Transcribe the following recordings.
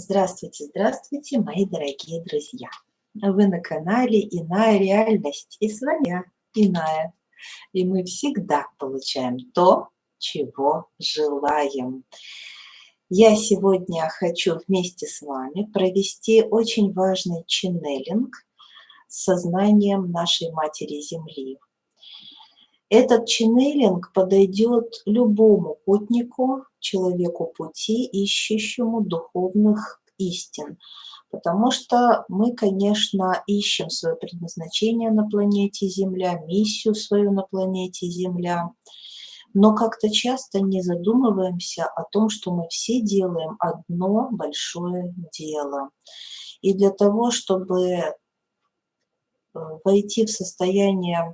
Здравствуйте, здравствуйте, мои дорогие друзья! Вы на канале «Иная реальность», и с вами я, Иная. И мы всегда получаем то, чего желаем. Я сегодня хочу вместе с вами провести очень важный ченнелинг с сознанием нашей Матери Земли. Этот ченнелинг подойдет любому путнику, человеку пути, ищущему духовных истин. Потому что мы, конечно, ищем свое предназначение на планете Земля, миссию свою на планете Земля, но как-то часто не задумываемся о том, что мы все делаем одно большое дело. И для того, чтобы войти в состояние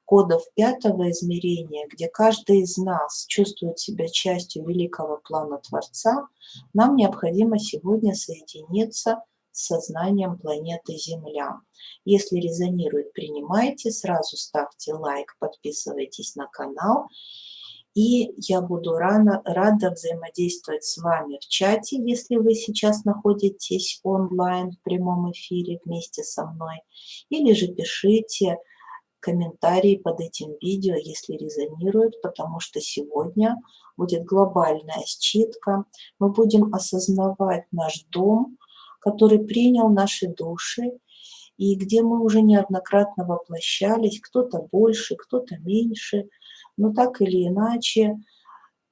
кодов пятого измерения, где каждый из нас чувствует себя частью великого плана Творца, нам необходимо сегодня соединиться с сознанием планеты Земля. Если резонирует, принимайте, сразу ставьте лайк, подписывайтесь на канал. И я буду рада взаимодействовать с вами в чате, если вы сейчас находитесь онлайн в прямом эфире вместе со мной, или же пишите комментарии под этим видео, если резонирует, потому что сегодня будет глобальная считка. Мы будем осознавать наш дом, который принял наши души, и где мы уже неоднократно воплощались, кто-то больше, кто-то меньше, но так или иначе,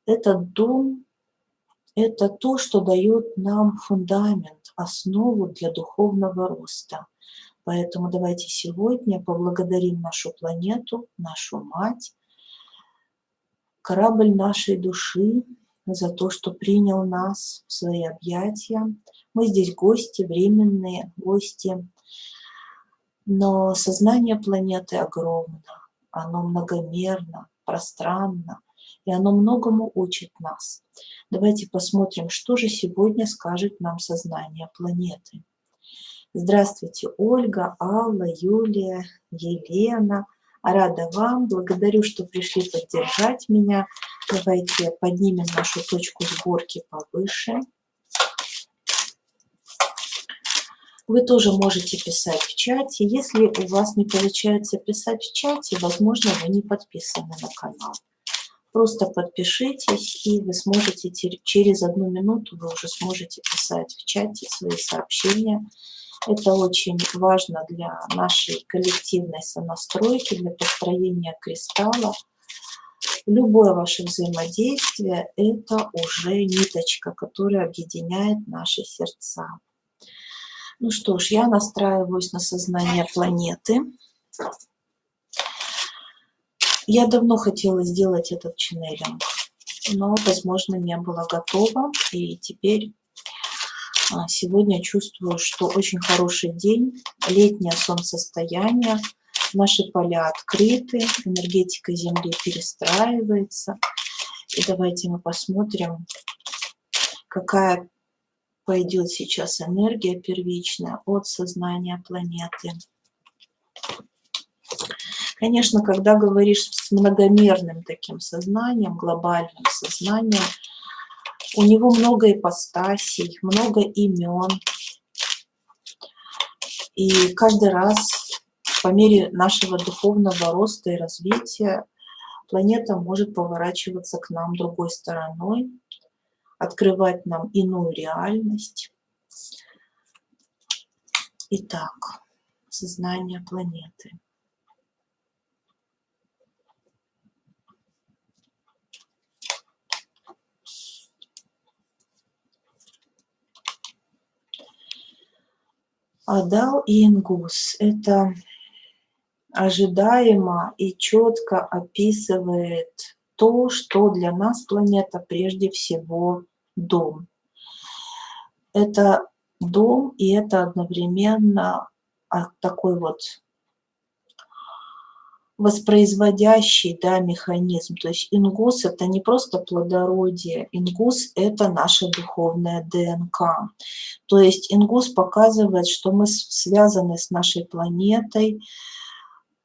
этот дом – это то, что дает нам фундамент, основу для духовного роста. Поэтому давайте сегодня поблагодарим нашу планету, нашу мать, корабль нашей души за то, что принял нас в свои объятия. Мы здесь гости, временные гости, но сознание планеты огромно, оно многомерно, пространно, и оно многому учит нас. Давайте посмотрим, что же сегодня скажет нам сознание планеты. Здравствуйте, Ольга, Алла, Юлия, Елена. Рада вам. Благодарю, что пришли поддержать меня. Давайте поднимем нашу точку сборки повыше. Вы тоже можете писать в чате. Если у вас не получается писать в чате, возможно, вы не подписаны на канал. Просто подпишитесь, и вы сможете через 1 минуту вы уже сможете писать в чате свои сообщения. Это очень важно для нашей коллективной сонастройки, для построения кристалла. Любое ваше взаимодействие – это уже ниточка, которая объединяет наши сердца. Ну что ж, я настраиваюсь на сознание планеты. Я давно хотела сделать этот ченнелинг, но, возможно, не была готова. И теперь сегодня чувствую, что очень хороший день, летнее солнцестояние, наши поля открыты, энергетика Земли перестраивается. И давайте мы посмотрим, какая пойдет сейчас энергия первичная от сознания планеты. Конечно, когда говоришь с многомерным таким сознанием, глобальным сознанием, у него много ипостасей, много имен. И каждый раз по мере нашего духовного роста и развития планета может поворачиваться к нам другой стороной, открывать нам иную реальность. Итак, сознание планеты. Адал и Ингус – это ожидаемо и четко описывает то, что для нас планета прежде всего дом. Это дом, и это одновременно такой вот воспроизводящий, да, механизм. То есть ингус – это не просто плодородие, ингус – это наша духовная ДНК. То есть ингус показывает, что мы связаны с нашей планетой,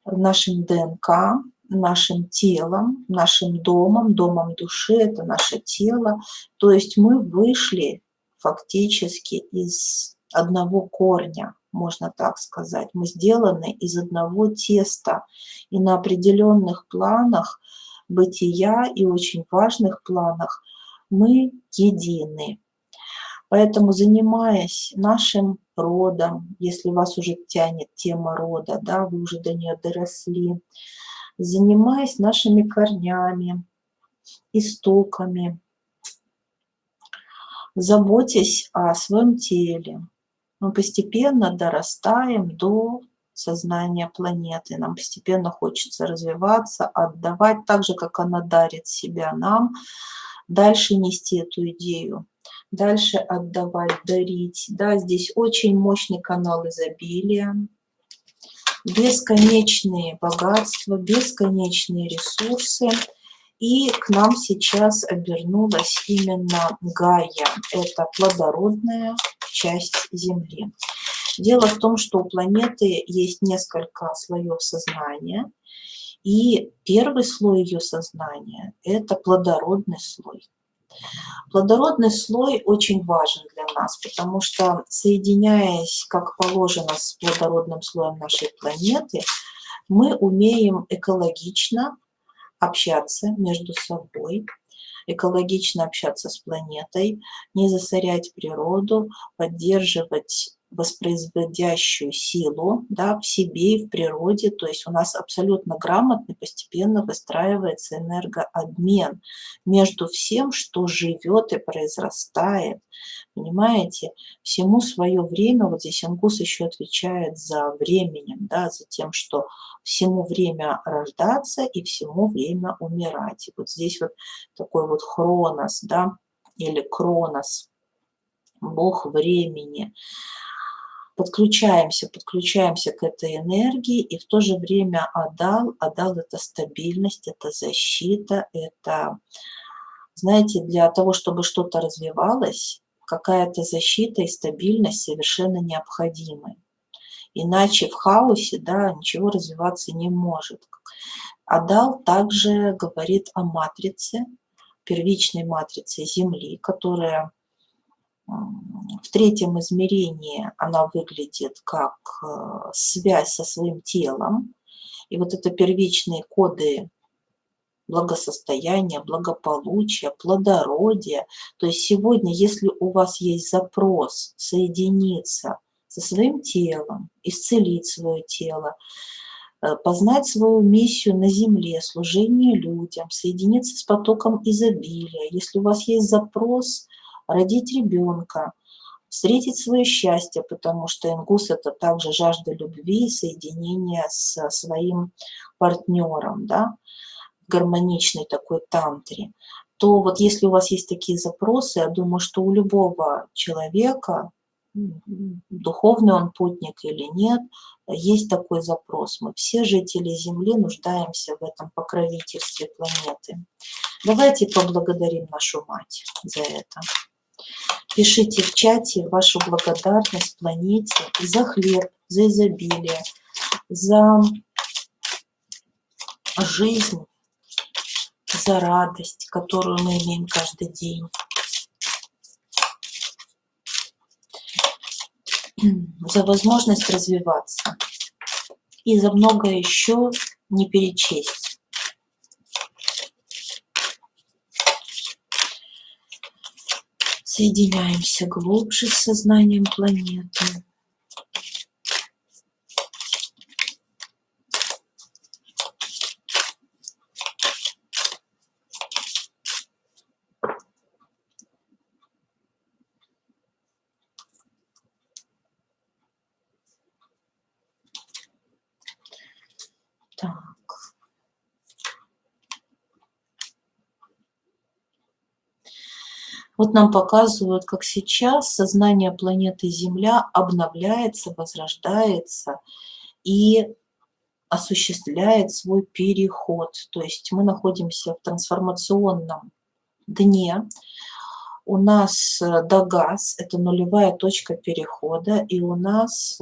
нашим ДНК, нашим телом, нашим домом, домом души – это наше тело. То есть мы вышли фактически из одного корня, можно так сказать. Мы сделаны из одного теста, и на определенных планах бытия и очень важных планах мы едины. Поэтому, занимаясь нашим родом, если вас уже тянет тема рода, да, вы уже до нее доросли, занимаясь нашими корнями, истоками, заботясь о своем теле, мы постепенно дорастаем до сознания планеты. Нам постепенно хочется развиваться, отдавать так же, как она дарит себя нам, дальше нести эту идею, дальше отдавать, дарить. Да, здесь очень мощный канал изобилия, бесконечные богатства, бесконечные ресурсы. И к нам сейчас обернулась именно Гайя. Это плодородная часть Земли. Дело в том, что у планеты есть несколько слоев сознания. И первый слой ее сознания – это плодородный слой. Плодородный слой очень важен для нас, потому что, соединяясь, как положено, с плодородным слоем нашей планеты, мы умеем экологично общаться между собой, экологично общаться с планетой, не засорять природу, поддерживать воспроизводящую силу, да, в себе и в природе. То есть у нас абсолютно грамотно постепенно выстраивается энергообмен между всем, что живет и произрастает. Понимаете, всему свое время. Вот здесь Ингус еще отвечает за временем, да, за тем, что всему время рождаться и всему время умирать. И вот здесь вот такой вот хронос, да, или кронос, бог времени. Подключаемся к этой энергии, и в то же время Адал – это стабильность, это защита, это, знаете, для того, чтобы что-то развивалось, какая-то защита и стабильность совершенно необходимы. Иначе в хаосе, да, ничего развиваться не может. Адал также говорит о матрице, первичной матрице Земли, которая в третьем измерении она выглядит как связь со своим телом. И вот это первичные коды благосостояния, благополучия, плодородия. То есть сегодня, если у вас есть запрос соединиться со своим телом, исцелить свое тело, познать свою миссию на Земле, служение людям, соединиться с потоком изобилия, если у вас есть запрос родить ребенка, встретить свое счастье, потому что Ингус – это также жажда любви, соединения со своим партнером, да, гармоничной такой тантре, то вот если у вас есть такие запросы, я думаю, что у любого человека, духовный он путник или нет, есть такой запрос. Мы все жители Земли нуждаемся в этом покровительстве планеты. Давайте поблагодарим нашу мать за это. Пишите в чате вашу благодарность планете за хлеб, за изобилие, за жизнь, за радость, которую мы имеем каждый день. За возможность развиваться. И за многое еще не перечесть. Соединяемся глубже с сознанием планеты. Так. Вот нам показывают, как сейчас сознание планеты Земля обновляется, возрождается и осуществляет свой переход. То есть мы находимся в трансформационном дне. У нас Дагас – это нулевая точка перехода, и у нас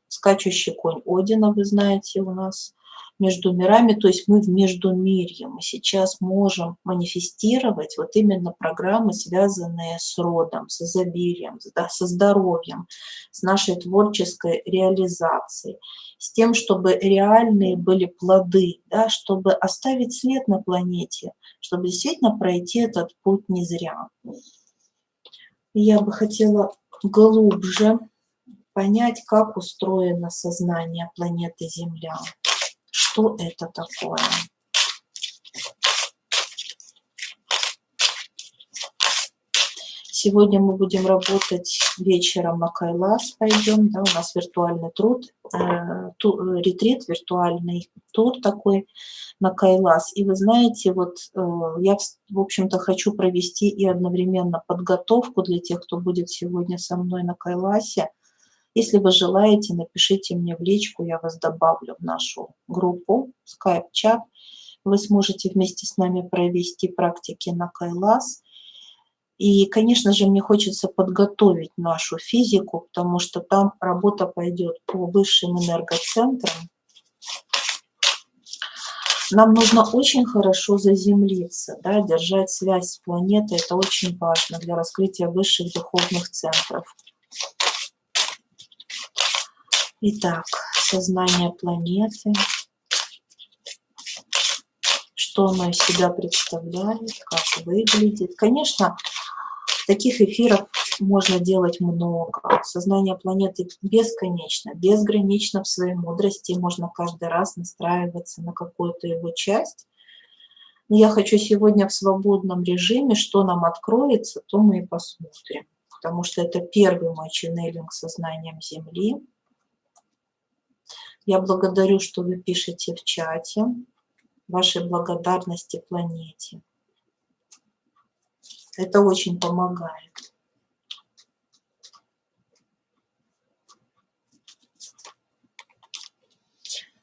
скачущий конь Одина, вы знаете, у нас между мирами, то есть мы в междумирье. Мы сейчас можем манифестировать вот именно программы, связанные с родом, с изобилием, да, со здоровьем, с нашей творческой реализацией, с тем, чтобы реальные были плоды, да, чтобы оставить след на планете, чтобы действительно пройти этот путь не зря. Я бы хотела глубже понять, как устроено сознание планеты Земля. Что это такое? Сегодня мы будем работать вечером на Кайлас, пойдем, да, у нас виртуальный ретрит, виртуальный тур такой на Кайлас. И вы знаете, вот я, в общем-то, хочу провести и одновременно подготовку для тех, кто будет сегодня со мной на Кайласе. Если вы желаете, напишите мне в личку, я вас добавлю в нашу группу, скайп-чат. Вы сможете вместе с нами провести практики на Кайлас. И, конечно же, мне хочется подготовить нашу физику, потому что там работа пойдет по высшим энергоцентрам. Нам нужно очень хорошо заземлиться, да, держать связь с планетой. Это очень важно для раскрытия высших духовных центров. Итак, сознание планеты. Что оно из себя представляет, как выглядит. Конечно, таких эфиров можно делать много. Сознание планеты бесконечно, безгранично в своей мудрости. Можно каждый раз настраиваться на какую-то его часть. Но я хочу сегодня в свободном режиме, что нам откроется, то мы и посмотрим. Потому что это первый мой ченнелинг сознанием Земли. Я благодарю, что вы пишете в чате. Вашей благодарности планете. Это очень помогает.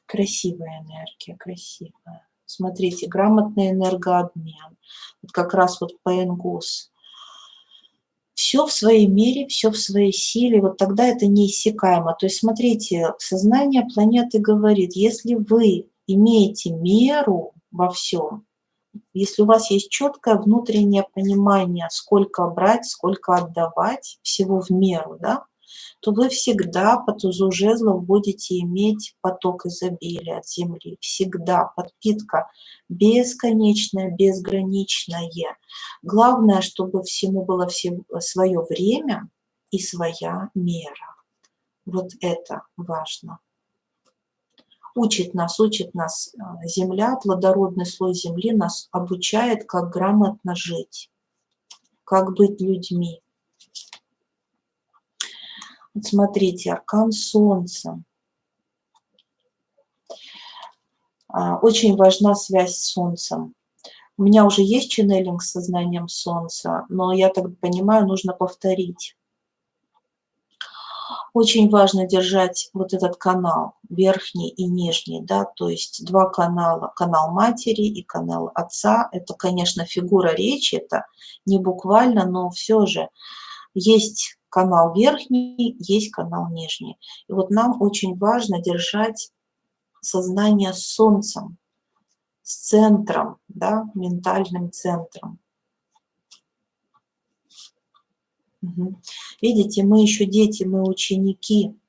Красивая энергия, красивая. Смотрите, грамотный энергообмен. Вот как раз вот Пэнгус. Все в своей мере, все в своей силе. Вот тогда это неиссякаемо. То есть смотрите, сознание планеты говорит, если вы имеете меру во всем, если у вас есть четкое внутреннее понимание, сколько брать, сколько отдавать, всего в меру, да, то вы всегда по тузу жезлов будете иметь поток изобилия от Земли. Всегда подпитка бесконечная, безграничная. Главное, чтобы всему было свое время и своя мера. Вот это важно. Учит нас Земля, плодородный слой Земли нас обучает, как грамотно жить, как быть людьми. Вот смотрите, аркан Солнца. Очень важна связь с Солнцем. У меня уже есть ченнелинг с сознанием Солнца, но я так понимаю, нужно повторить. Очень важно держать вот этот канал, верхний и нижний, да, то есть два канала, канал матери и канал отца. Это, конечно, фигура речи, это не буквально, но все же есть канал верхний, есть канал нижний. И вот нам очень важно держать сознание с Солнцем, с центром, да, ментальным центром. Угу. Видите, мы еще дети, мы ученики.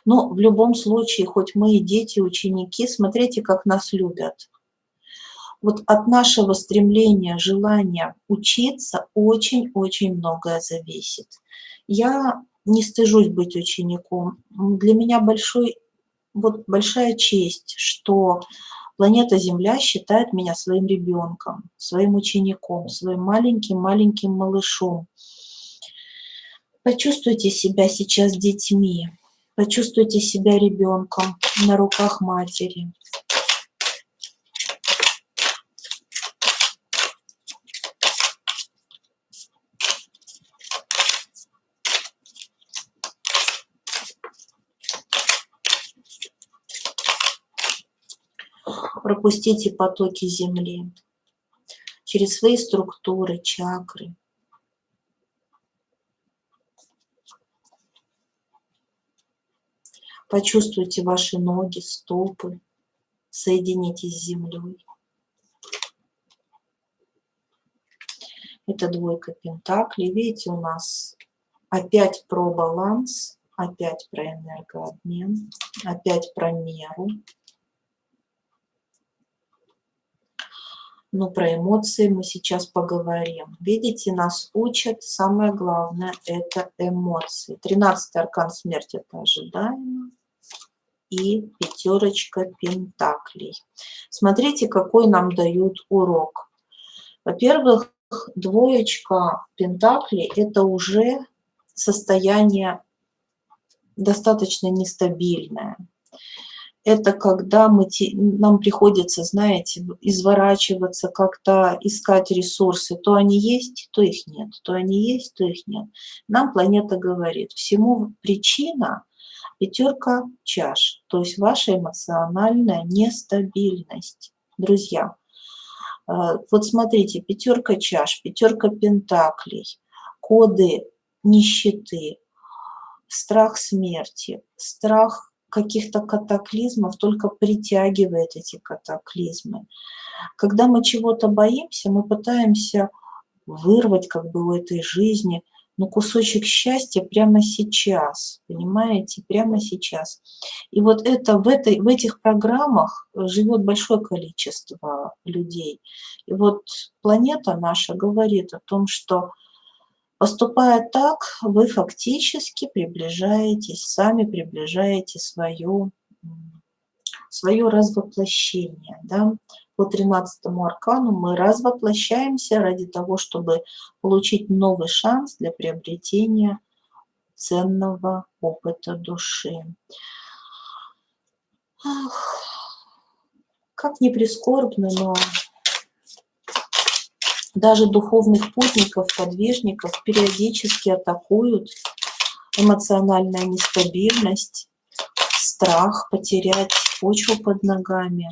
Но в любом случае, хоть мы и дети, ученики, смотрите, как нас любят. Вот от нашего стремления, желания учиться очень-очень многое зависит. Я не стыжусь быть учеником. Для меня большая честь, что планета Земля считает меня своим ребенком, своим учеником, своим маленьким-маленьким малышом. Почувствуйте себя сейчас детьми, почувствуйте себя ребенком на руках матери. Пропустите потоки Земли через свои структуры, чакры. Почувствуйте ваши ноги, стопы, Соединитесь с Землей. Это двойка пентаклей. Видите, у нас опять про баланс, опять про энергообмен, опять про меру. Но про эмоции мы сейчас поговорим. Видите, нас учат, самое главное, это эмоции. 13-й аркан смерти – это ожидаемо. И пятерочка пентаклей. Смотрите, какой нам дают урок. Во-первых, двоечка пентаклей – это уже состояние достаточно нестабильное. Это когда нам приходится, знаете, изворачиваться, как-то искать ресурсы. То они есть, то их нет. То они есть, то их нет. Нам планета говорит, всему причина – пятерка чаш, то есть ваша эмоциональная нестабильность. Друзья, вот смотрите, пятерка чаш, пятерка пентаклей, коды нищеты, страх смерти, страх каких-то катаклизмов только притягивает эти катаклизмы. Когда мы чего-то боимся, мы пытаемся вырвать как бы у этой жизни кусочек счастья прямо сейчас, понимаете, прямо сейчас. И вот это в этих программах живет большое количество людей. И вот планета наша говорит о том, что поступая так, вы фактически сами приближаете свое развоплощение. Да? По 13-му аркану мы развоплощаемся ради того, чтобы получить новый шанс для приобретения ценного опыта души. Ах, как ни прискорбно, но даже духовных путников, подвижников периодически атакуют эмоциональная нестабильность, страх потерять почву под ногами.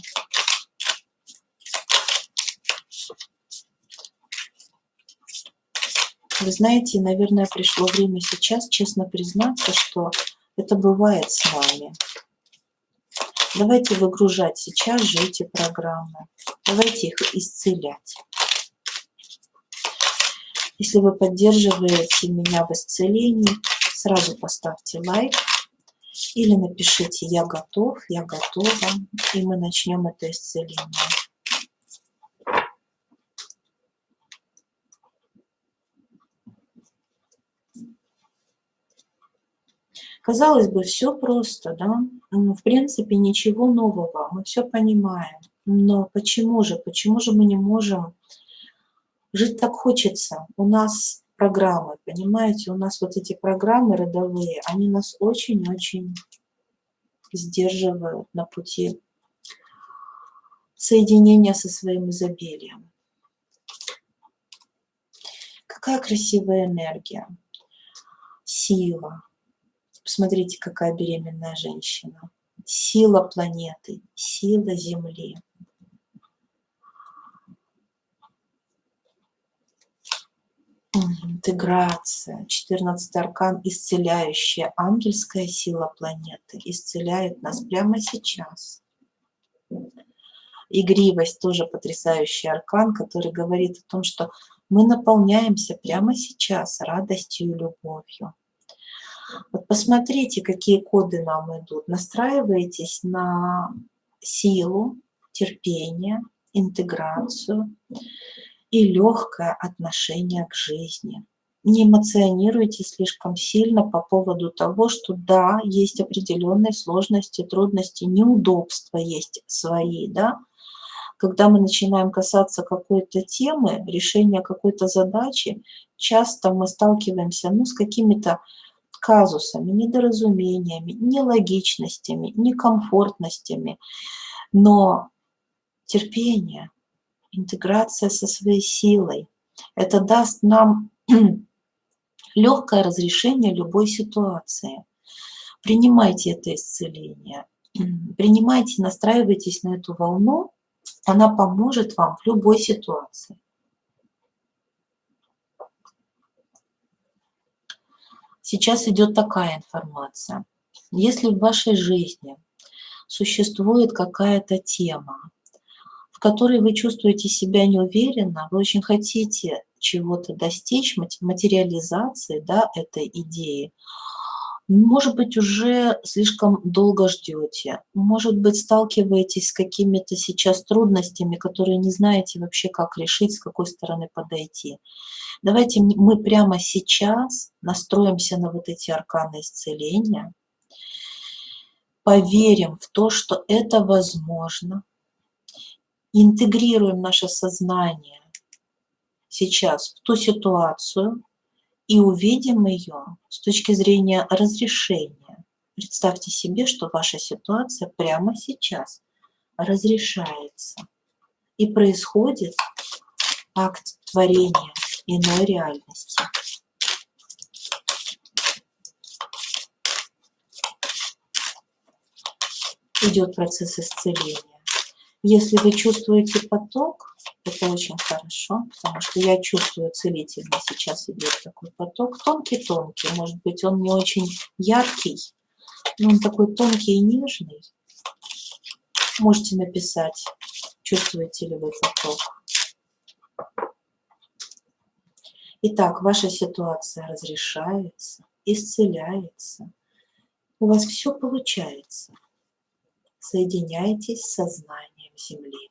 Вы знаете, наверное, пришло время сейчас честно признаться, что это бывает с вами. Давайте выгружать сейчас же эти программы. Давайте их исцелять. Если вы поддерживаете меня в исцелении, сразу поставьте лайк или напишите «Я готов», «Я готова», и мы начнем это исцеление. Казалось бы, все просто, да? В принципе, ничего нового, мы все понимаем. Но почему же мы не можем жить так хочется? У нас программы, понимаете, у нас вот эти программы родовые, они нас очень-очень сдерживают на пути соединения со своим изобилием. Какая красивая энергия, сила. Посмотрите, какая беременная женщина. Сила планеты, сила Земли. Интеграция. 14-й аркан, исцеляющая, ангельская сила планеты, исцеляет нас прямо сейчас. Игривость, тоже потрясающий аркан, который говорит о том, что мы наполняемся прямо сейчас радостью и любовью. Вот посмотрите, какие коды нам идут. Настраивайтесь на силу, терпение, интеграцию и легкое отношение к жизни. Не эмоционируйте слишком сильно по поводу того, что да, есть определенные сложности, трудности, неудобства есть свои, да. Когда мы начинаем касаться какой-то темы, решения какой-то задачи, часто мы сталкиваемся с какими-то казусами, недоразумениями, нелогичностями, некомфортностями. Но терпение, интеграция со своей силой, это даст нам легкое разрешение любой ситуации. Принимайте это исцеление, принимайте, настраивайтесь на эту волну, она поможет вам в любой ситуации. Сейчас идет такая информация. Если в вашей жизни существует какая-то тема, в которой вы чувствуете себя неуверенно, вы очень хотите чего-то достичь, материализации, да, этой идеи. Может быть, уже слишком долго ждете, может быть, сталкиваетесь с какими-то сейчас трудностями, которые не знаете вообще, как решить, с какой стороны подойти. Давайте мы прямо сейчас настроимся на вот эти арканы исцеления, поверим в то, что это возможно, интегрируем наше сознание сейчас в ту ситуацию и увидим ее с точки зрения разрешения. Представьте себе, что ваша ситуация прямо сейчас разрешается, и происходит акт творения иной реальности. Идет процесс исцеления. Если вы чувствуете поток, это очень хорошо, потому что я чувствую целительно, сейчас идет такой поток, тонкий-тонкий, может быть, он не очень яркий, но он такой тонкий и нежный. Можете написать, чувствуете ли вы поток. Итак, ваша ситуация разрешается, исцеляется, у вас все получается. Соединяйтесь с сознанием Земли.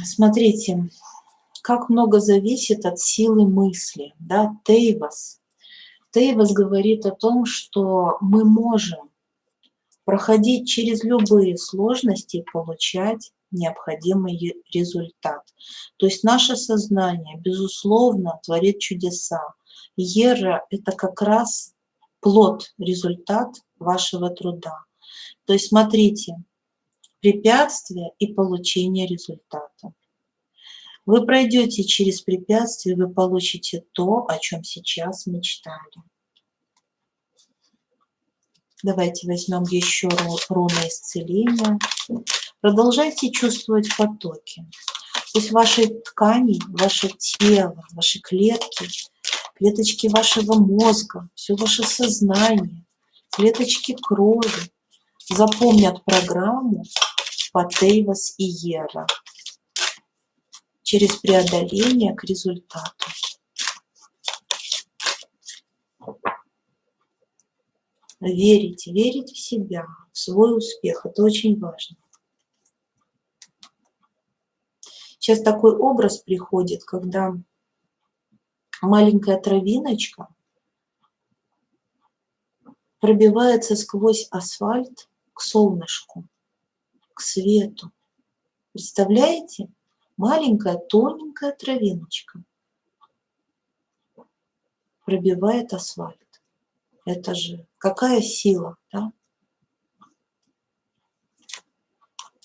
Смотрите, как много зависит от силы мысли, да, Тейвас. Тейвас говорит о том, что мы можем проходить через любые сложности и получать необходимый результат. То есть наше сознание, безусловно, творит чудеса. Ера – это как раз плод, результат вашего труда. То есть смотрите, препятствия и получение результата. Вы пройдете через препятствия, вы получите то, о чем сейчас мечтали. Давайте возьмем еще руны исцеления. Продолжайте чувствовать потоки. Пусть ваши ткани, ваше тело, ваши клетки, клеточки вашего мозга, все ваше сознание, клеточки крови запомнят программу по Тейвас и Ера через преодоление к результату. Верить в себя, в свой успех. Это очень важно. Сейчас такой образ приходит, когда маленькая травиночка пробивается сквозь асфальт к солнышку, к свету. Представляете? Маленькая тоненькая травиночка пробивает асфальт. Это же какая сила, да?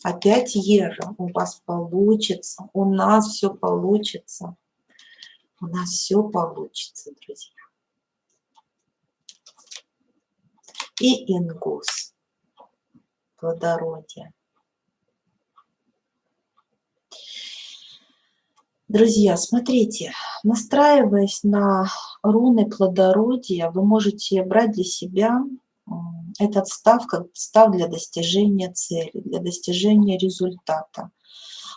Опять Ера, у вас получится, у нас все получится. У нас все получится, друзья. И Ингус, плодородие. Друзья, смотрите, настраиваясь на руны плодородия, вы можете брать для себя этот став как став для достижения цели, для достижения результата.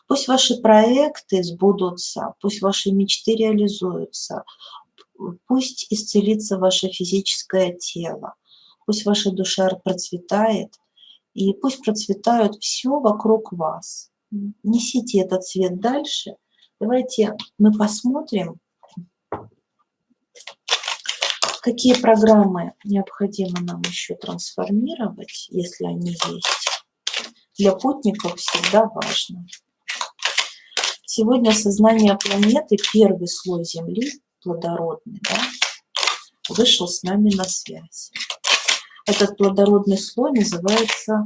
Пусть ваши проекты сбудутся, пусть ваши мечты реализуются, пусть исцелится ваше физическое тело, пусть ваша душа процветает, и пусть процветают все вокруг вас. Несите этот свет дальше. Давайте мы посмотрим, какие программы необходимо нам еще трансформировать, если они есть. Для путников всегда важно. Сегодня сознание планеты, первый слой Земли, плодородный, да, вышел с нами на связь. Этот плодородный слой называется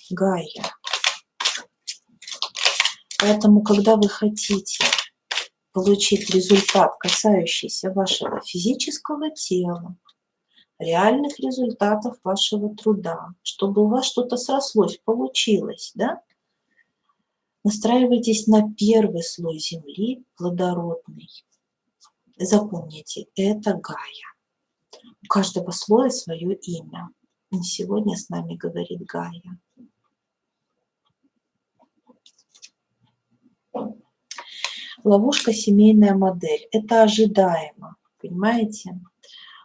Гайя. Поэтому, когда вы хотите получить результат, касающийся вашего физического тела, реальных результатов вашего труда, чтобы у вас что-то срослось, получилось, да? Настраивайтесь на первый слой Земли, плодородный. Запомните, это Гайя. У каждого слоя свое имя. И сегодня с нами говорит Гайя. Ловушка семейная модель. Это ожидаемо, понимаете?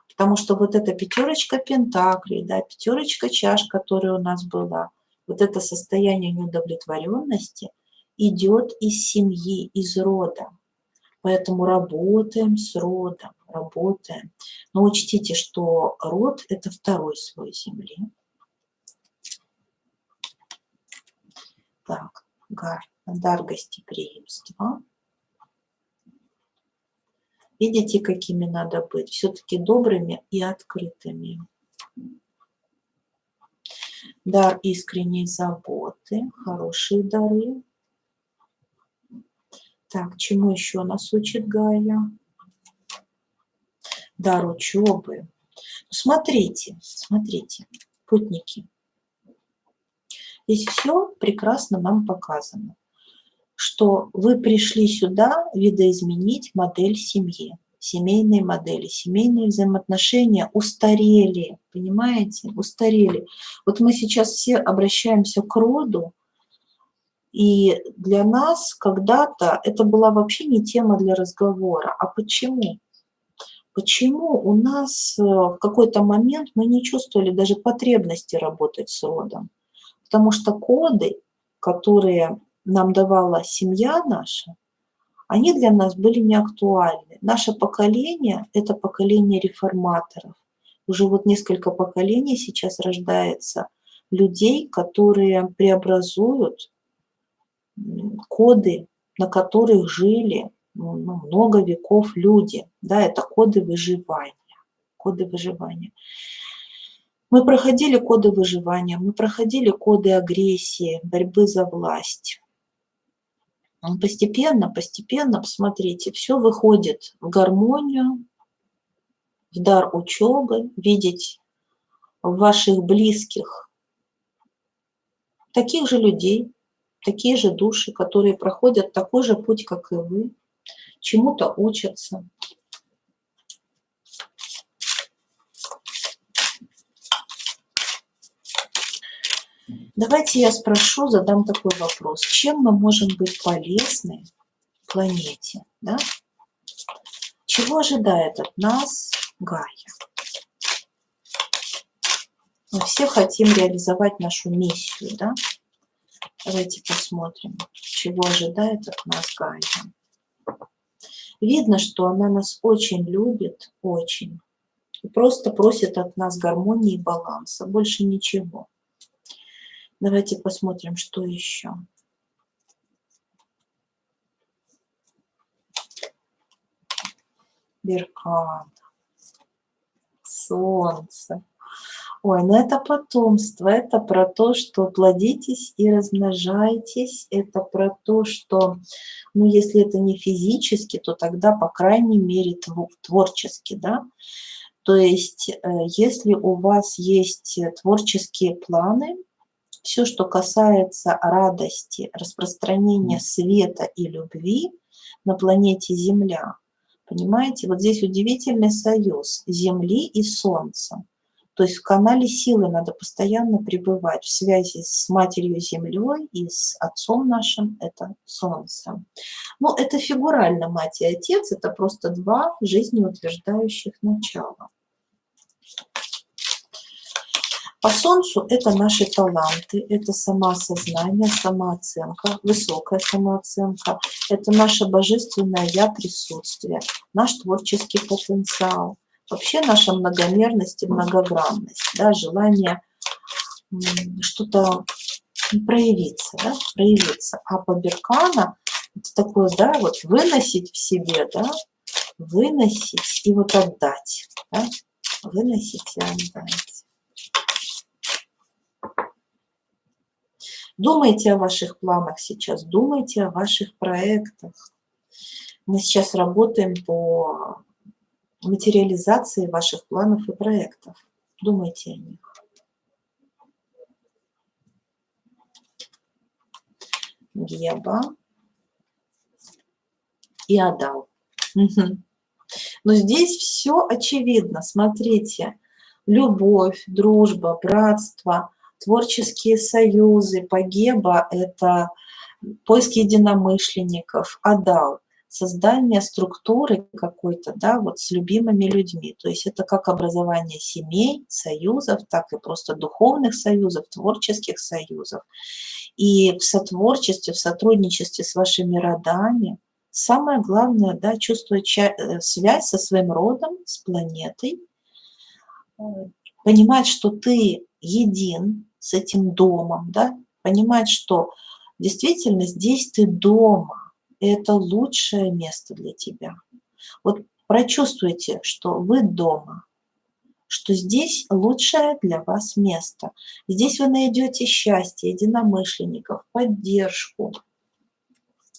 Потому что вот эта пятерочка пентаклей, да, пятерочка чаш, которая у нас была, вот это состояние неудовлетворенности идет из семьи, из рода. Поэтому работаем с родом, работаем. Но учтите, что род – это второй слой Земли. Так, дар гостеприимства. Видите, какими надо быть? Все-таки добрыми и открытыми. Дар искренней заботы, хорошие дары. Так, чему еще нас учит Гайя? Дар учебы. Смотрите, смотрите, путники. Здесь все прекрасно нам показано, что вы пришли сюда видоизменить модель семьи, семейные модели, семейные взаимоотношения устарели, понимаете, устарели. Вот мы сейчас все обращаемся к роду, и для нас когда-то это была вообще не тема для разговора. А почему? Почему у нас в какой-то момент мы не чувствовали даже потребности работать с родом? Потому что коды, которые нам давала семья наша, они для нас были не актуальны. Наше поколение – это поколение реформаторов. Уже вот несколько поколений сейчас рождается людей, которые преобразуют коды, на которых жили много веков люди. Да, это коды выживания. Коды выживания. Мы проходили коды выживания, мы проходили коды агрессии, борьбы за власть. Постепенно, постепенно, посмотрите, все выходит в гармонию, в дар учебы, видеть в ваших близких таких же людей, такие же души, которые проходят такой же путь, как и вы, чему-то учатся. Давайте я спрошу, задам такой вопрос. Чем мы можем быть полезны планете? Да? Чего ожидает от нас Гайя? Мы все хотим реализовать нашу миссию, да? Давайте посмотрим, чего ожидает от нас Гайя. Видно, что она нас очень любит, очень. И просто просит от нас гармонии и баланса, больше ничего. Давайте посмотрим, что еще. Беркан, солнце. Ой, ну это потомство, это про то, что плодитесь и размножайтесь, это про то, что, ну, если это не физически, то тогда, по крайней мере, творчески, да. То есть, если у вас есть творческие планы, все, что касается радости, распространения света и любви на планете Земля, понимаете, вот здесь удивительный союз Земли и Солнца. То есть в канале силы надо постоянно пребывать в связи с Матерью Землей и с Отцом нашим, это Солнцем. Но это фигурально мать и отец, это просто два жизнеутверждающих начала. По Солнцу это наши таланты, это самоосознание, самооценка, высокая самооценка, это наше божественное «я» присутствие, наш творческий потенциал, вообще наша многомерность и многогранность, да, желание что-то проявиться, да, проявиться. А по Беркана это такое, да, вот выносить в себе, да, выносить и вот отдать, да, выносить и отдать. Думайте о ваших планах сейчас, думайте о ваших проектах. Мы сейчас работаем по материализации ваших планов и проектов. Думайте о них. Геба и Адал. Но здесь все очевидно. Смотрите, любовь, дружба, братство, творческие союзы. По Геба – это поиск единомышленников, Адал – создание структуры какой-то, да, вот с любимыми людьми. То есть это как образование семей, союзов, так и просто духовных союзов, творческих союзов. И в сотворчестве, в сотрудничестве с вашими родами самое главное, да, чувствовать связь со своим родом, с планетой, понимать, что ты един с этим домом, да, понимать, что действительно здесь ты дома, и это лучшее место для тебя. Вот прочувствуйте, что вы дома, что здесь лучшее для вас место. Здесь вы найдете счастье, единомышленников, поддержку.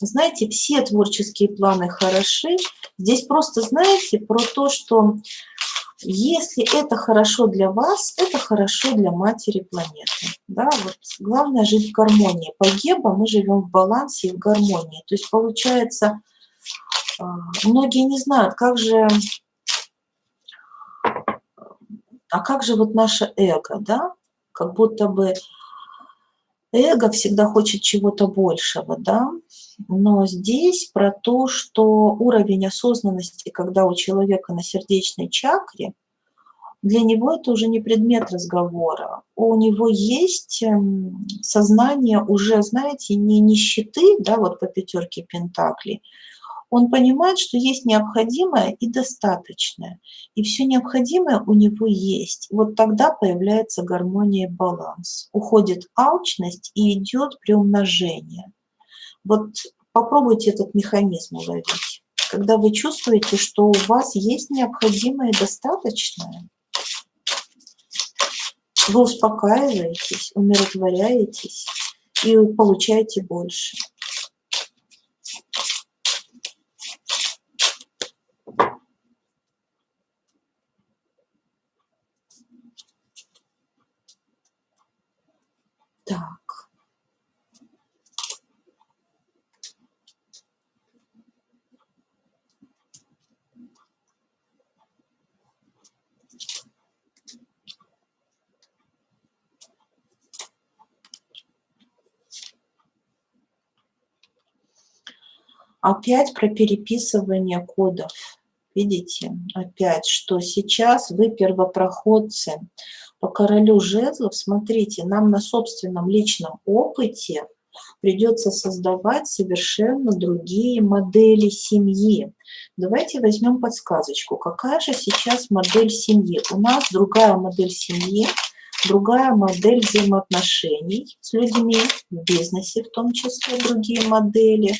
Знаете, все творческие планы хороши. Здесь просто знаете про то, что если это хорошо для вас, это хорошо для матери планеты. Да, вот главное жить в гармонии. По Геба мы живем в балансе и в гармонии. То есть получается, многие не знают, как же вот наше эго, да? Как будто бы эго всегда хочет чего-то большего, да? Но здесь про то, что уровень осознанности, когда у человека на сердечной чакре, для него это уже не предмет разговора. У него есть сознание уже, знаете, не нищеты, да, вот по пятерке пентаклей. Он понимает, что есть необходимое и достаточное. И все необходимое у него есть. Вот тогда появляется гармония и баланс. Уходит алчность и идет приумножение. Вот попробуйте этот механизм уловить. Когда вы чувствуете, что у вас есть необходимое и достаточное, вы успокаиваетесь, умиротворяетесь и получаете больше. Так. Опять про переписывание кодов. Видите, опять, что сейчас вы первопроходцы. По королю жезлов, смотрите, нам на собственном личном опыте придется создавать совершенно другие модели семьи. Давайте возьмем подсказочку. Какая же сейчас модель семьи? У нас другая модель семьи, другая модель взаимоотношений с людьми, в бизнесе в том числе другие модели.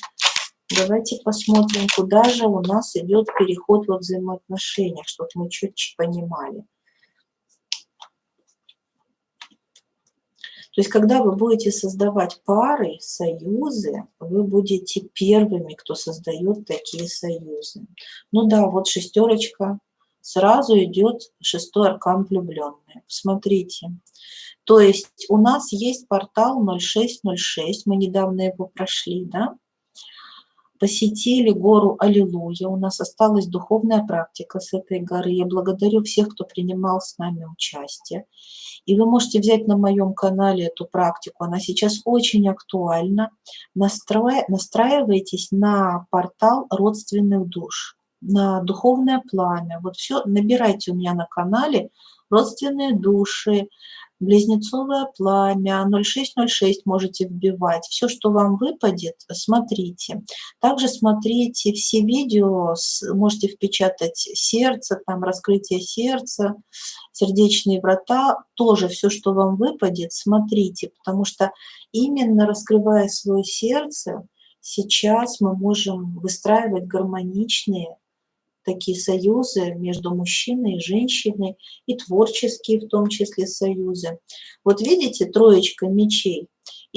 Давайте посмотрим, куда же у нас идет переход во взаимоотношениях, чтобы мы четче понимали. То есть, когда вы будете создавать пары, союзы, вы будете первыми, кто создает такие союзы. Ну да, вот шестерочка, сразу идет шестой аркан влюбленные. Смотрите. То есть у нас есть портал 0606, мы недавно его прошли, да? Посетили гору Аллилуйя, у нас осталась духовная практика с этой горы. Я благодарю всех, кто принимал с нами участие. И вы можете взять на моем канале эту практику, она сейчас очень актуальна. Настраивайтесь на портал родственных душ, на духовное пламя. Вот все набирайте у меня на канале родственные души, близнецовое пламя, 0606 можете вбивать. Все, что вам выпадет, смотрите. Также смотрите все видео, можете впечатать сердце, там раскрытие сердца, сердечные врата. Тоже все, что вам выпадет, смотрите, потому что именно раскрывая свое сердце, сейчас мы можем выстраивать гармоничные такие союзы между мужчиной и женщиной, и творческие в том числе союзы. Вот видите, троечка мечей.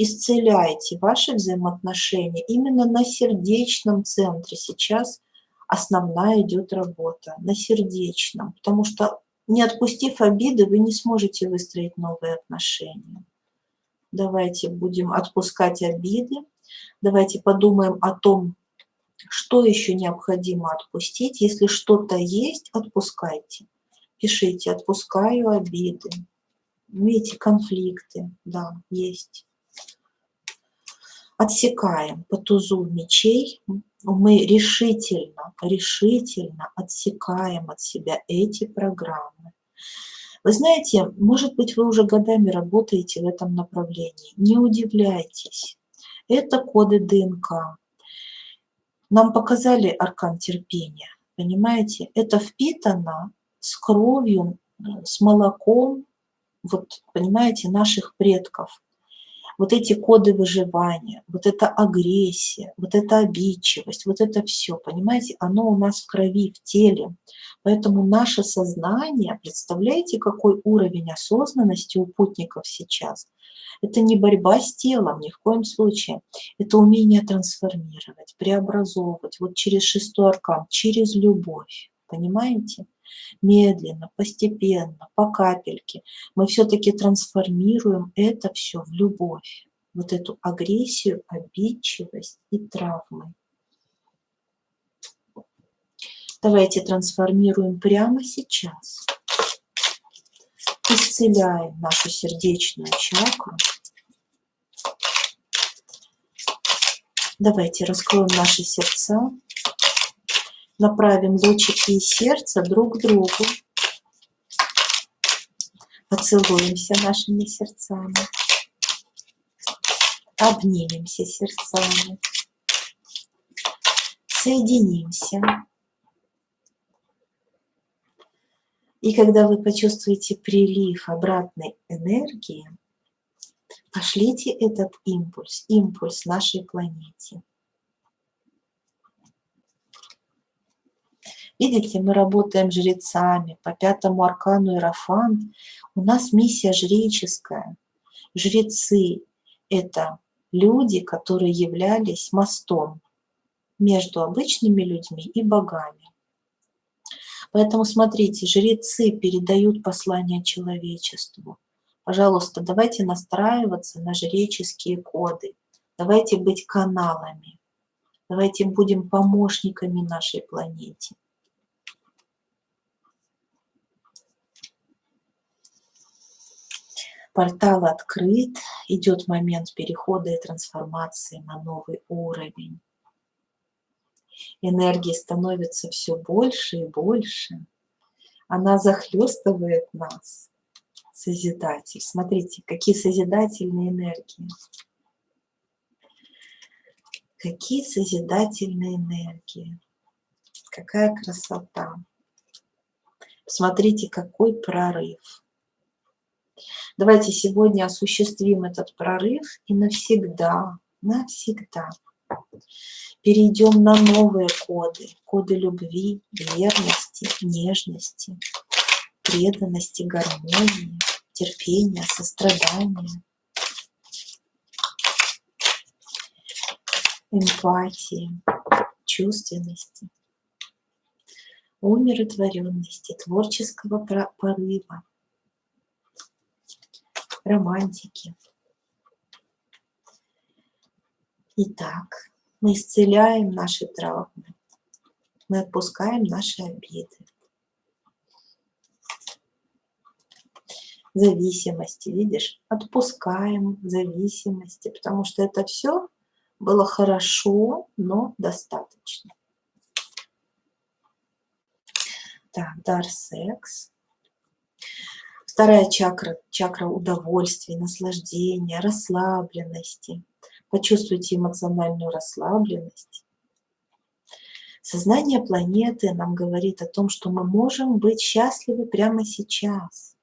исцеляйте ваши взаимоотношения. Именно на сердечном центре сейчас основная идет работа, на сердечном, потому что не отпустив обиды, вы не сможете выстроить новые отношения. Давайте будем отпускать обиды, давайте подумаем о том, что еще необходимо отпустить. Если что-то есть, отпускайте. Пишите: отпускаю обиды. Видите, конфликты, да, есть. Отсекаем по тузу мечей. Мы решительно отсекаем от себя эти программы. Вы знаете, может быть, вы уже годами работаете в этом направлении. Не удивляйтесь. Это коды ДНК. Нам показали аркан терпения, понимаете? Это впитано с кровью, с молоком, вот, понимаете, наших предков. Вот эти коды выживания, вот эта агрессия, вот эта обидчивость, вот это все, понимаете, оно у нас в крови, в теле. Поэтому наше сознание, представляете, какой уровень осознанности у путников сейчас? Это не борьба с телом, ни в коем случае. Это умение трансформировать, преобразовывать, вот через шестой аркан, через любовь, понимаете? Медленно, постепенно, по капельке мы все-таки трансформируем это все в любовь, вот эту агрессию, обидчивость и травмы. Давайте трансформируем прямо сейчас. Исцеляем нашу сердечную чакру. Давайте раскроем наши сердца. Направим лучики из сердца друг к другу. Поцелуемся нашими сердцами. Обнимемся сердцами. Соединимся. И когда вы почувствуете прилив обратной энергии, пошлите этот импульс нашей планете. Видите, мы работаем жрецами по 5-му аркану Иерофант. У нас миссия жреческая. Жрецы – это люди, которые являлись мостом между обычными людьми и богами. Поэтому смотрите, жрецы передают послание человечеству. Пожалуйста, давайте настраиваться на жреческие коды. Давайте быть каналами. Давайте будем помощниками нашей планете. Портал открыт, идет момент перехода и трансформации на новый уровень. Энергии становится все больше и больше. Она захлестывает нас. Созидатель. Смотрите, какие созидательные энергии. Какие созидательные энергии. Какая красота. Смотрите, какой прорыв. Давайте сегодня осуществим этот прорыв и навсегда перейдем на новые коды. Коды любви, верности, нежности, преданности, гармонии, терпения, сострадания, эмпатии, чувственности, умиротворенности, творческого порыва, романтики. Итак, мы исцеляем наши травмы, мы отпускаем наши обиды, зависимости, видишь, отпускаем зависимости, потому что это все было хорошо, но достаточно. Так, дар секс. Вторая чакра, чакра удовольствия, наслаждения, расслабленности. Почувствуйте эмоциональную расслабленность. Сознание планеты нам говорит о том, что мы можем быть счастливы прямо сейчас.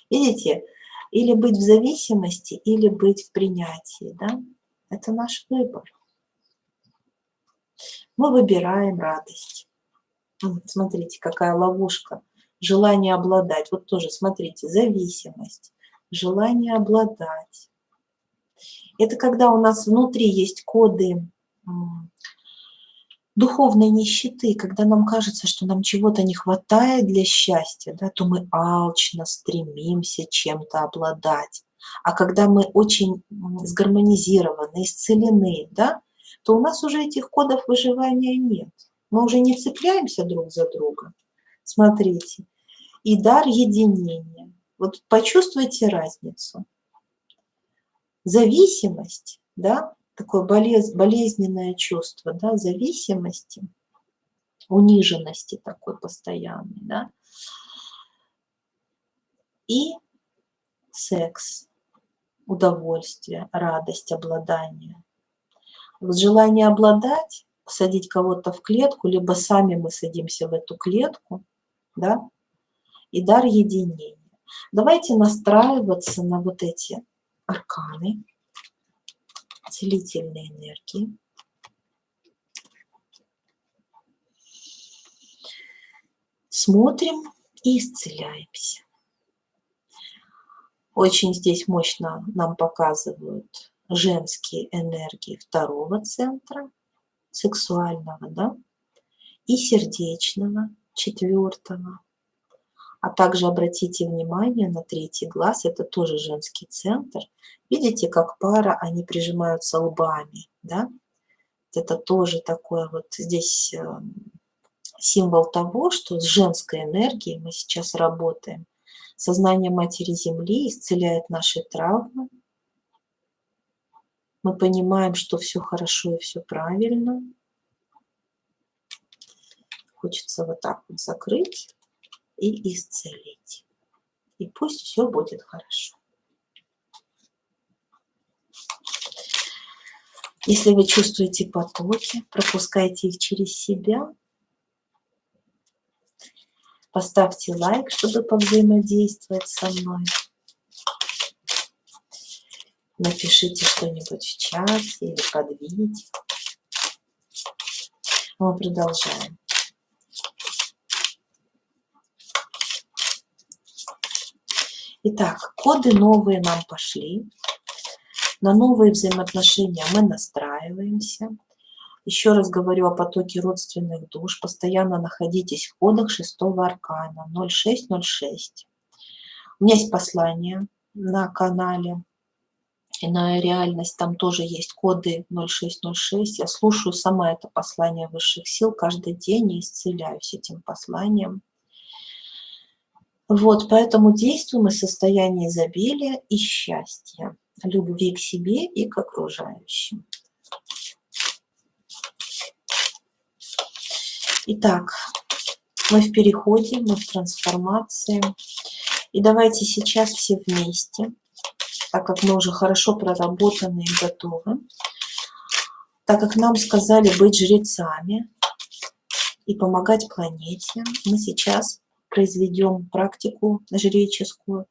Видите, или быть в зависимости, или быть в принятии, да? Это наш выбор. Мы выбираем радость. Смотрите, какая ловушка. Желание обладать. Вот тоже, смотрите, зависимость. желание обладать. Это когда у нас внутри есть коды духовной нищеты, когда нам кажется, что нам чего-то не хватает для счастья, да, то мы алчно стремимся чем-то обладать. А когда мы очень сгармонизированы, исцелены, да, то у нас уже этих кодов выживания нет. Мы уже не цепляемся друг за друга. Смотрите. И дар единения. Вот почувствуйте разницу. Зависимость, да, такое болезненное чувство, да, зависимости, униженности такой постоянной, да, и секс, удовольствие, радость, обладание. Вот желание обладать, посадить кого-то в клетку, либо сами мы садимся в эту клетку, да, и дар единения. Давайте настраиваться на вот эти арканы, целительные энергии. Смотрим и исцеляемся. Очень здесь мощно нам показывают женские энергии второго центра, сексуального, да, и сердечного, четвертого. А также обратите внимание на третий глаз, это тоже женский центр. Видите, как пара, они прижимаются лбами, да? Это тоже такое вот здесь символ того, что с женской энергией мы сейчас работаем. Сознание Матери Земли исцеляет наши травмы. Мы понимаем, что все хорошо и все правильно. Хочется вот так вот закрыть и исцелить. И пусть все будет хорошо. Если вы чувствуете потоки, пропускайте их через себя. Поставьте лайк, чтобы повзаимодействовать со мной. Напишите что-нибудь в чат или под видео. Мы продолжаем. Итак, коды новые нам пошли. На новые взаимоотношения мы настраиваемся. Еще раз говорю о потоке родственных душ. Постоянно находитесь в кодах 6-го аркана 0606. У меня есть послание на канале. Иная реальность, там тоже есть коды 0606. Я слушаю сама это послание высших сил каждый день и исцеляюсь этим посланием. Вот, поэтому действуем из состояния изобилия и счастья, любви к себе и к окружающим. Итак, мы в переходе, мы в трансформации. И давайте сейчас все вместе, так как мы уже хорошо проработаны и готовы, так как нам сказали быть жрецами и помогать планете, мы сейчас произведем практику жреческую.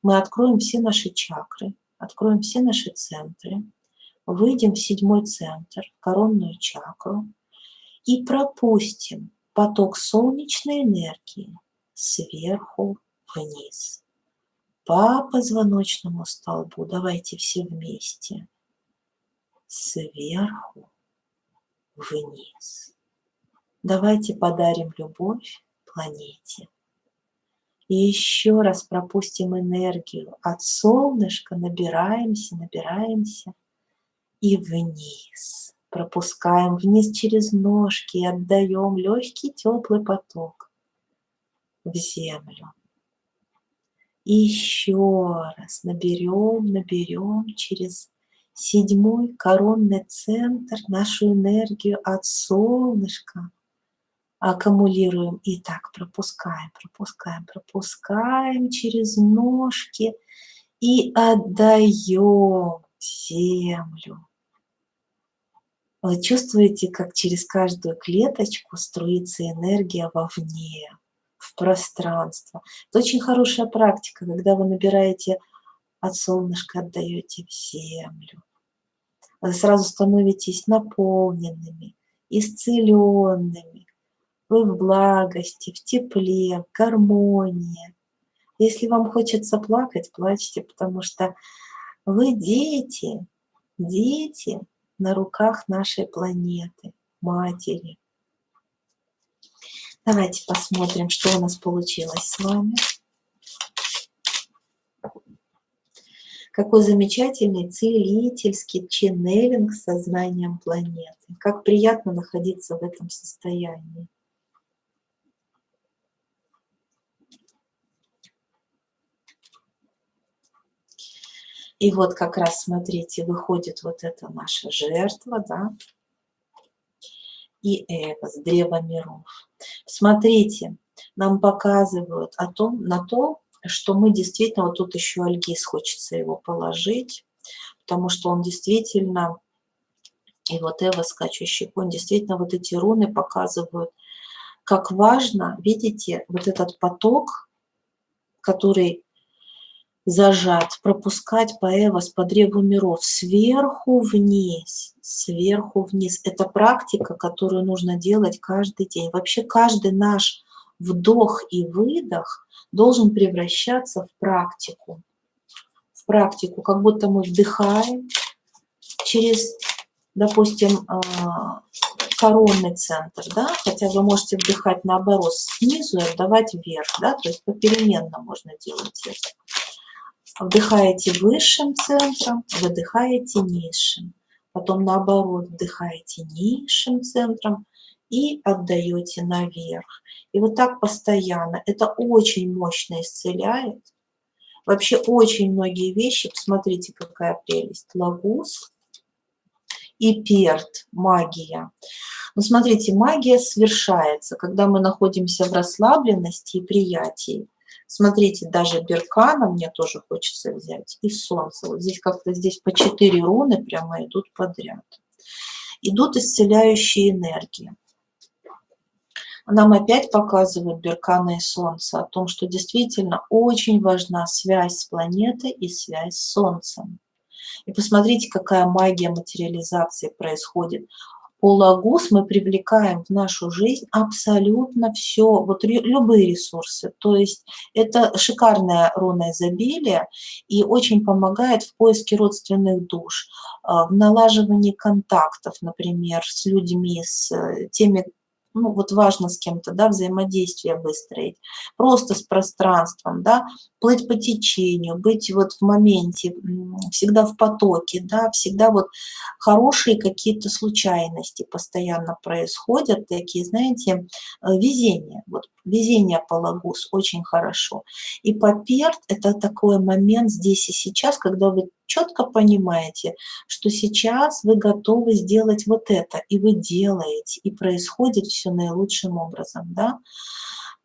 Мы откроем все наши чакры, откроем все наши центры, выйдем в 7-й центр, коронную чакру, и пропустим поток солнечной энергии сверху вниз по позвоночному столбу. Давайте все вместе. Сверху вниз. Давайте подарим любовь планете. И еще раз пропустим энергию от солнышка, набираемся, набираемся и вниз. Пропускаем вниз через ножки и отдаем легкий теплый поток в землю. И еще раз наберем, наберем через 7-й коронный центр нашу энергию от солнышка. Аккумулируем и так пропускаем, пропускаем, пропускаем через ножки и отдаем землю. Вы чувствуете, как через каждую клеточку струится энергия вовне, в пространство. Это очень хорошая практика, когда вы набираете от солнышка, отдаете в землю. Вы сразу становитесь наполненными, исцеленными. Вы в благости, в тепле, в гармонии, Если вам хочется плакать, плачьте, потому что вы дети, дети на руках нашей планеты, матери. Давайте посмотрим, что у нас получилось с вами. Какой замечательный целительский ченнелинг с сознанием планеты. Как приятно находиться в этом состоянии. И вот как раз, смотрите, выходит вот эта наша жертва, да, и эго с древа миров. Смотрите, нам показывают на то, что мы действительно, вот тут еще альгиз, хочется его положить, потому что он действительно, и вот эго скачущий конь, действительно вот эти руны показывают, как важно, видите, вот этот поток, который зажат, пропускать по эвос, по древу миров сверху вниз, сверху вниз. Это практика, которую нужно делать каждый день. Вообще каждый наш вдох и выдох должен превращаться в практику. В практику, как будто мы вдыхаем через, допустим, коронный центр, да, хотя вы можете вдыхать наоборот снизу и отдавать вверх, да, то есть попеременно можно делать это. Вдыхаете высшим центром, выдыхаете низшим. Потом наоборот вдыхаете низшим центром и отдаете наверх. И вот так постоянно. Это очень мощно исцеляет. Вообще очень многие вещи, посмотрите, какая прелесть. Лагус и перт, магия. Но смотрите, магия совершается, когда мы находимся в расслабленности и приятии. Смотрите, даже беркана мне тоже хочется взять. И солнце. Вот здесь как-то здесь по 4 руны прямо идут подряд. Идут исцеляющие энергии. Нам опять показывают беркана и солнце о том, что действительно очень важна связь с планетой и связь с солнцем. И посмотрите, какая магия материализации происходит. По лагус мы привлекаем в нашу жизнь абсолютно все, вот любые ресурсы. То есть это шикарная руна изобилия и очень помогает в поиске родственных душ, в налаживании контактов, например, с людьми, с теми, ну вот важно с кем-то, да, взаимодействие выстроить, просто с пространством, да, плыть по течению, быть вот в моменте, всегда в потоке, да, всегда вот хорошие какие-то случайности постоянно происходят, такие, знаете, везение. Вот везение по лагус очень хорошо. И по перт это такой момент здесь и сейчас, когда вы четко понимаете, что сейчас вы готовы сделать вот это, и вы делаете, и происходит все наилучшим образом, да.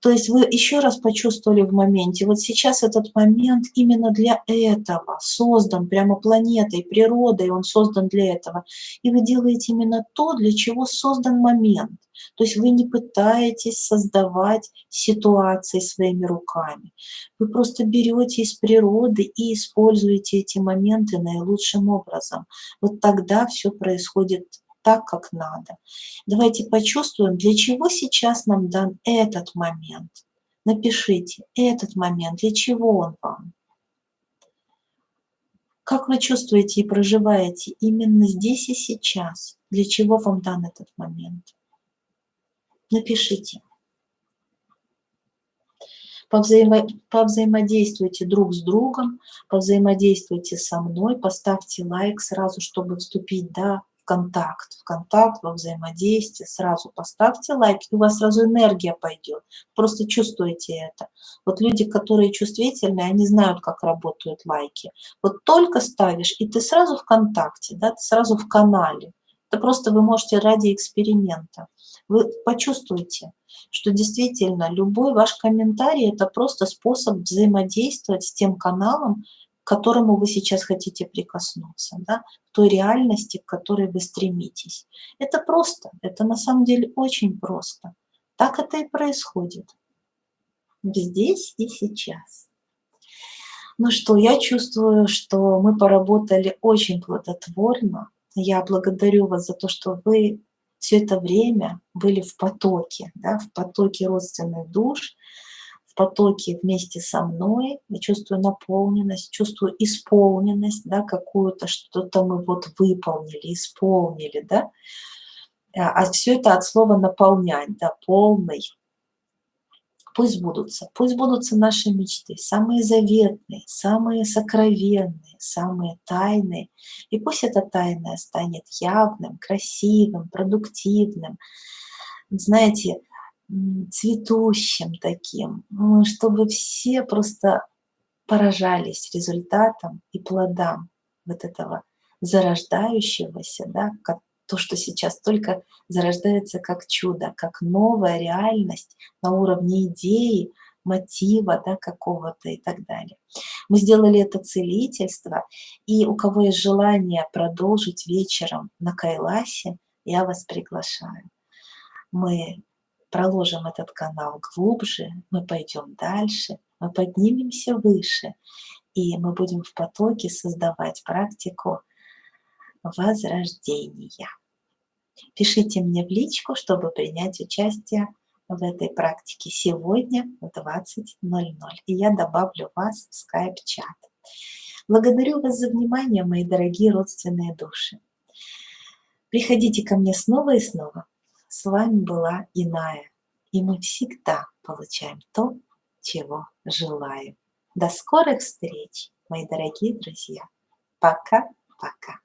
То есть вы еще раз почувствовали в моменте, вот сейчас этот момент именно для этого создан прямо планетой, природой, он создан для этого. И вы делаете именно то, для чего создан момент. То есть вы не пытаетесь создавать ситуации своими руками. Вы просто берете из природы и используете эти моменты наилучшим образом. Вот тогда все происходит так, как надо. Давайте почувствуем, для чего сейчас нам дан этот момент. Напишите этот момент, для чего он вам. Как вы чувствуете и проживаете именно здесь и сейчас? Для чего вам дан этот момент? Напишите. Повзаимодействуйте друг с другом, повзаимодействуйте со мной, поставьте лайк сразу, чтобы вступить, да, в контакт, во взаимодействие, сразу поставьте лайк, и у вас сразу энергия пойдет, просто чувствуете это. Вот люди, которые чувствительные, они знают, как работают лайки. Вот только ставишь, и ты сразу в контакте, да, ты сразу в канале. Это просто вы можете ради эксперимента. Вы почувствуете, что действительно любой ваш комментарий – это просто способ взаимодействовать с тем каналом, к которому вы сейчас хотите прикоснуться, да, к той реальности, к которой вы стремитесь. Это просто, это на самом деле очень просто. Так это и происходит. Здесь и сейчас. Ну что, я чувствую, что мы поработали очень плодотворно. Я благодарю вас за то, что вы все это время были в потоке, да, в потоке родственных душ, в потоке вместе со мной, я чувствую наполненность, чувствую исполненность, да, какую-то, что-то мы вот выполнили, исполнили, да. А все это от слова наполнять, да, полный. Пусть будутся наши мечты, самые заветные, самые сокровенные, самые тайные. И пусть это тайное станет явным, красивым, продуктивным, знаете, цветущим таким, чтобы все просто поражались результатом и плодам вот этого зарождающегося, да, как то, что сейчас только зарождается как чудо, как новая реальность на уровне идеи, мотива, да, какого-то и так далее. Мы сделали это целительство, и у кого есть желание продолжить вечером на Кайласе, я вас приглашаю. Мы проложим этот канал глубже, мы пойдем дальше, мы поднимемся выше, и мы будем в потоке создавать практику возрождения. Пишите мне в личку, чтобы принять участие в этой практике сегодня в 20:00, и я добавлю вас в скайп-чат. Благодарю вас за внимание, мои дорогие родственные души. Приходите ко мне снова и снова. С вами была Иная, и мы всегда получаем то, чего желаем. До скорых встреч, мои дорогие друзья. Пока-пока.